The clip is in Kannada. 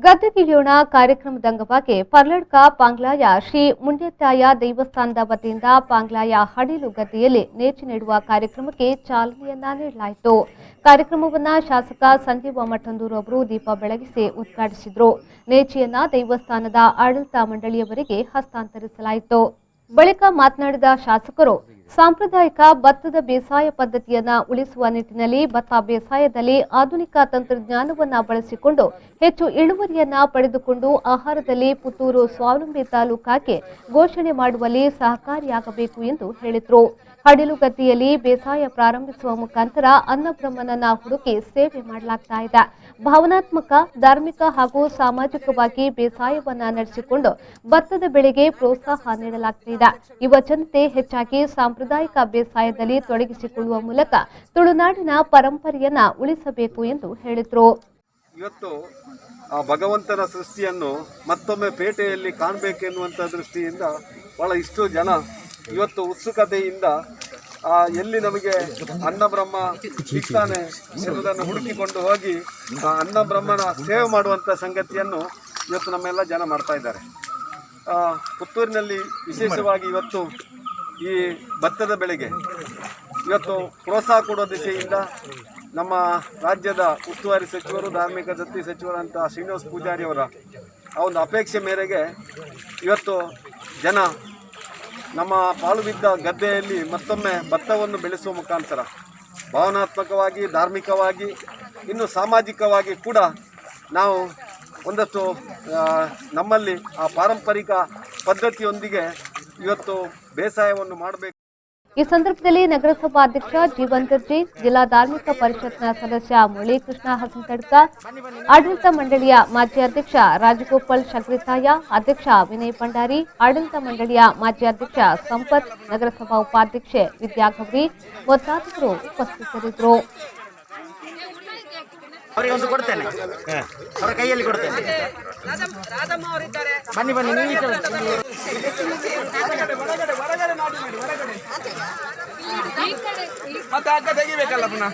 ಗದ್ದೆಗಿಳಿಯೋಣ ಕಾರ್ಯಕ್ರಮದ ಅಂಗವಾಗಿ ಪರ್ಲಡ್ಕ ಪಾಂಗ್ಲಾಯ ಶ್ರೀ ಮುಂಡೆತ್ತಾಯ ದೇವಸ್ಥಾನದ ವತಿಯಿಂದ ಪಾಂಗ್ಲಾಯ ಹಡಿಲು ಗದ್ದೆಯಲ್ಲಿ ನೇಚಿ ನೆಡುವ ಕಾರ್ಯಕ್ರಮಕ್ಕೆ ಚಾಲನೆಯನ್ನ ನೀಡಲಾಯಿತು. ಕಾರ್ಯಕ್ರಮವನ್ನು ಶಾಸಕ ಸಂಜೀವ ಮಠಂದೂರು ಅವರು ದೀಪ ಬೆಳಗಿಸಿ ಉದ್ಘಾಟಿಸಿದರು. ನೇಚಿಯನ್ನ ದೇವಸ್ಥಾನದ ಆಡಳಿತ ಮಂಡಳಿಯವರಿಗೆ ಹಸ್ತಾಂತರಿಸಲಾಯಿತು. ಬಳಿಕ ಮಾತನಾಡಿದ ಶಾಸಕರು, ಸಾಂಪ್ರದಾಯಿಕ ಭತ್ತದ ಬೇಸಾಯ ಪದ್ಧತಿಯನ್ನ ಉಳಿಸುವ ನಿಟ್ಟಿನಲ್ಲಿ ಭತ್ತ ಬೇಸಾಯದಲ್ಲಿ ಆಧುನಿಕ ತಂತ್ರಜ್ಞಾನವನ್ನ ಬಳಸಿಕೊಂಡು ಹೆಚ್ಚು ಇಳುವರಿಯನ್ನ ಪಡೆದುಕೊಂಡು ಆಹಾರದಲ್ಲಿ ಪುತ್ತೂರು ಸ್ವಾವಲಂಬಿ ತಾಲೂಕಾಗಿ ಘೋಷಣೆ ಮಾಡುವಲ್ಲಿ ಸಹಕಾರಿಯಾಗಬೇಕು ಎಂದು ಹೇಳಿದರು. ಹಡಿಲುಗದ್ದೆಯಲ್ಲಿ ಬೇಸಾಯ ಪ್ರಾರಂಭಿಸುವ ಮುಖಾಂತರ ಅನ್ನಬ್ರಹ್ಮನನ್ನ ಹುಡುಕಿ ಸೇವೆ ಮಾಡಲಾಗ್ತಾ ಇದೆ. ಭಾವನಾತ್ಮಕ, ಧಾರ್ಮಿಕ ಹಾಗೂ ಸಾಮಾಜಿಕವಾಗಿ ಬೇಸಾಯವನ್ನ ನಡೆಸಿಕೊಂಡು ಭತ್ತದ ಬೆಳೆಗೆ ಪ್ರೋತ್ಸಾಹ ನೀಡಲಾಗ್ತಿದೆ. ಯುವ ಜನತೆ ಹೆಚ್ಚಾಗಿ ಸಾಂಪ್ರದಾಯಿಕ ಬೇಸಾಯದಲ್ಲಿ ತೊಡಗಿಸಿಕೊಳ್ಳುವ ಮೂಲಕ ತುಳುನಾಡಿನ ಪರಂಪರೆಯನ್ನ ಉಳಿಸಬೇಕು ಎಂದು ಹೇಳಿದರು. ಇವತ್ತು ಆ ಭಗವಂತನ ಸೃಷ್ಟಿಯನ್ನು ಮತ್ತೊಮ್ಮೆ ಪೇಟೆಯಲ್ಲಿ ಕಾಣಬೇಕೆನ್ನುವಂಥ ದೃಷ್ಟಿಯಿಂದ ಬಹಳ ಇಷ್ಟು ಜನ ಇವತ್ತು ಉತ್ಸುಕತೆಯಿಂದ ಎಲ್ಲಿ ನಮಗೆ ಅನ್ನಬ್ರಹ್ಮ ಸಿಗ್ತಾನೆ ಎನ್ನುವುದನ್ನು ಹುಡುಕಿಕೊಂಡು ಹೋಗಿ ಆ ಅನ್ನಬ್ರಹ್ಮನ ಸೇವೆ ಮಾಡುವಂಥ ಸಂಗತಿಯನ್ನು ಇವತ್ತು ನಮ್ಮೆಲ್ಲ ಜನ ಮಾಡ್ತಾ ಇದ್ದಾರೆ. ಪುತ್ತೂರಿನಲ್ಲಿ ವಿಶೇಷವಾಗಿ ಇವತ್ತು ಈ ಭತ್ತದ ಬೆಳೆಗೆ ಇವತ್ತು ಪ್ರೋತ್ಸಾಹ ಕೊಡೋ ದಿಸೆಯಿಂದ ನಮ್ಮ ರಾಜ್ಯದ ಉಸ್ತುವಾರಿ ಸಚಿವರು, ಧಾರ್ಮಿಕ ದತ್ತಿ ಸಚಿವರಂಥ ಶ್ರೀನಿವಾಸ ಪೂಜಾರಿಯವರ ಆ ಒಂದು ಅಪೇಕ್ಷೆ ಮೇರೆಗೆ ಇವತ್ತು ಜನ ನಮ್ಮ ಪಾಲು ಬಿದ್ದ ಗದ್ದೆಯಲ್ಲಿ ಮತ್ತೊಮ್ಮೆ ಭತ್ತವನ್ನು ಬೆಳೆಸುವ ಮುಖಾಂತರ ಭಾವನಾತ್ಮಕವಾಗಿ, ಧಾರ್ಮಿಕವಾಗಿ, ಇನ್ನು ಸಾಮಾಜಿಕವಾಗಿ ಕೂಡ ನಾವು ಒಂದಷ್ಟು ನಮ್ಮಲ್ಲಿ ಆ ಪಾರಂಪರಿಕ ಪದ್ಧತಿಯೊಂದಿಗೆ ಇವತ್ತು ಬೇಸಾಯವನ್ನು ಮಾಡಬೇಕು. ಈ ಸಂದರ್ಭದಲ್ಲಿ ನಗರಸಭಾಧ್ಯಕ್ಷ ಜೀವನ್ ಗರ್ಜಿ, ಜಿಲ್ಲಾ ಧಾರ್ಮಿಕ ಪರಿಷತ್ನ ಸದಸ್ಯ ಮುರಳೀಕೃಷ್ಣ ಹಸನತಡ್ಕ, ಆಡಳಿತ ಮಂಡಳಿಯ ಮಾಜಿ ಅಧ್ಯಕ್ಷ ರಾಜಗೋಪಾಲ್ ಶಗ್ರಿತಾಯ, ಅಧ್ಯಕ್ಷ ವಿನಯ್ ಭಂಡಾರಿ, ಆಡಳಿತ ಮಂಡಳಿಯ ಮಾಜಿ ಅಧ್ಯಕ್ಷ ಸಂಪತ್, ನಗರಸಭಾ ಉಪಾಧ್ಯಕ್ಷೆ ವಿದ್ಯಾ ಗೌರಿ ಮೊದಲಾದವರು ಉಪಸ್ಥಿತರಿದ್ದರು. ಅವರಿಗೊಂದು ಕೊಡ್ತೇನೆ, ಅವರ ಕೈಯಲ್ಲಿ ಕೊಡ್ತೇನೆ. ಬನ್ನಿ ಬನ್ನಿ, ಮತ್ತೆ ಅಗ್ಗ ತೆಗಿಬೇಕಲ್ಲ ಪುನಃ.